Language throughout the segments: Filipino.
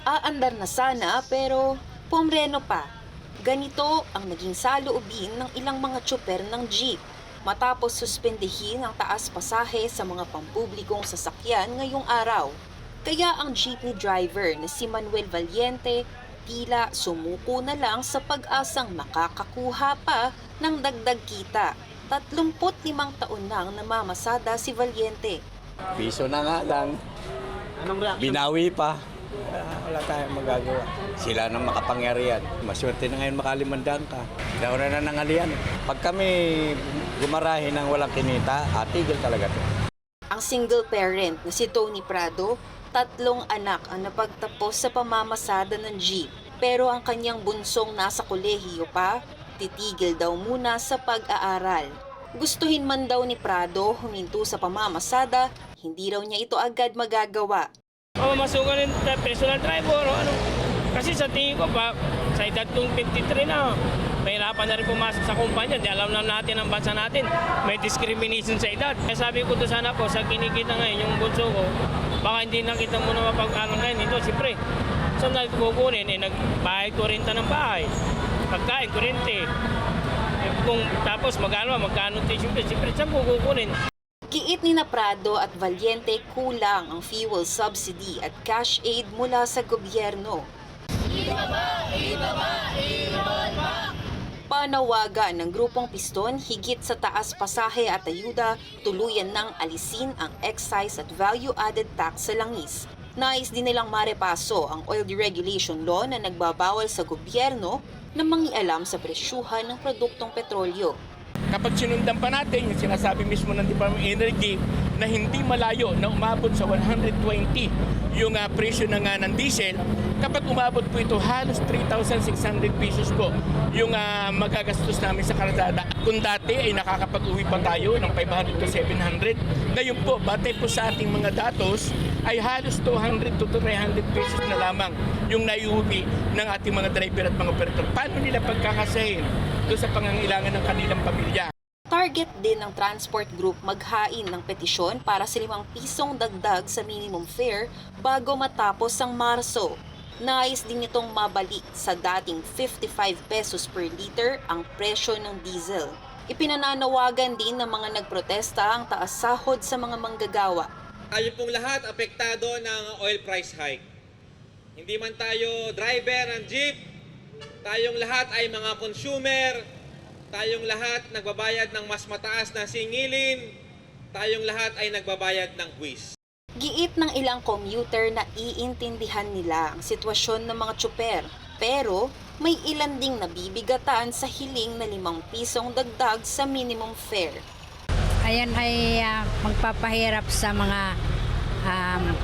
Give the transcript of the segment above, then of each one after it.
Aandar na sana pero pumreno pa. Ganito ang naging saloobin ng ilang mga tsuper ng jeep matapos suspendehin ang taas pasahe sa mga pampublikong sasakyan ngayong araw. Kaya ang jeepney driver na si Manuel Valiente tila sumuko na lang sa pag-asang makakakuha pa ng dagdag kita. 35 taon nang namamasada si Valiente. Piso na nga lang. Anong reaction? Binawi pa. Wala tayong magagawa. Sila nang makapangyarihan. Maswerte na ngayon makalimandaan ka. Nauna na nangalian. Pag kami gumarahin ng walang kinita, tigil talaga to. Ang single parent na si Tony Prado, 3 anak ang napagtapos sa pamamasada ng jeep. Pero ang kanyang bunsong nasa kolehiyo pa, titigil daw muna sa pag-aaral. Gustuhin man daw ni Prado huminto sa pamamasada, hindi raw niya ito agad magagawa. Masukan yung personal driver o ano. Kasi sa tingin ko pa, sa edad kong 53 na, mahirapan na rin pumasok sa kumpanya. Di alam na natin ang bansa natin, may discrimination sa edad. Kaya sabi ko to sana po, sa kinikita ngayon, yung bunso ko, baka hindi nakita mo na mapag-aral ngayon. Ito, siyempre, saan natin kukunin? Nagbahay kurenta ng bahay, pagkain, kurente. Tapos magkano siyempre, saan kukunin? Giit ni na Prado at Valiente kulang ang fuel subsidy at cash aid mula sa gobyerno. Panawagan ng grupong Piston higit sa taas pasahe at ayuda, tuluyan ng alisin ang excise at value-added tax sa langis. Nais din nilang marepaso ang oil deregulation law na nagbabawal sa gobyerno na mangialam sa presyuhan ng produktong petrolyo. Kapag sinundan pa natin yung sinasabi mismo ng Department of Energy na hindi malayo na umabot sa 120 yung presyo ng diesel, kapag umabot po ito halos 3,600 pesos po yung magagastos namin sa kalsada. Kung dati ay nakakapag-uwi pa tayo ng 500 to 700, ngayon po, batay po sa ating mga datos, ay halos 200 to 300 pesos na lamang yung naiuwi ng ating mga driver at mga operator. Paano nila pagkakasahin doon sa pangangailangan ng kanilang pamilya? Target din ng transport group maghain ng petisyon para sa 5 pisong dagdag sa minimum fare bago matapos ang Marso. Nais din itong mabalik sa dating 55 pesos per liter ang presyo ng diesel. Ipinananawagan din ng mga nagprotesta ang taas sahod sa mga manggagawa. Tayo pong lahat apektado ng oil price hike. Hindi man tayo driver ng jeep, tayong lahat ay mga consumer, tayong lahat nagbabayad ng mas mataas na singilin, tayong lahat ay nagbabayad ng buwis. Giit ng ilang commuter na iintindihan nila ang sitwasyon ng mga tsuper, pero may ilan ding nabibigatan sa hiling na 5 pisong dagdag sa minimum fare. Ayan ay magpapahirap sa mga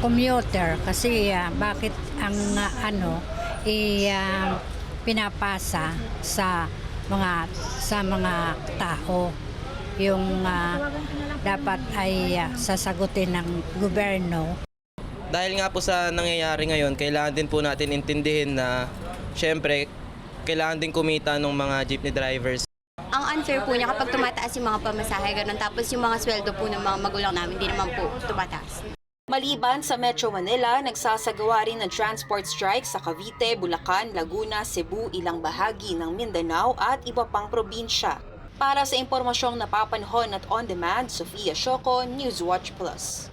commuter kasi bakit ang pinapasa sa mga tao yung dapat ay sasagutin ng gobyerno. Dahil nga po sa nangyayari ngayon, kailangan din po natin intindihin na syempre kailangan din kumita ng mga jeepney drivers. Ang unfair po niya kapag tumataas yung mga pamasahe, ganun. Tapos yung mga sweldo po ng mga magulang namin, hindi naman po tumataas. Maliban sa Metro Manila, nagsasagawa rin ng transport strike sa Cavite, Bulacan, Laguna, Cebu, ilang bahagi ng Mindanao at iba pang probinsya. Para sa impormasyong napapanahon at on-demand, Sofia Sioco, Newswatch Plus.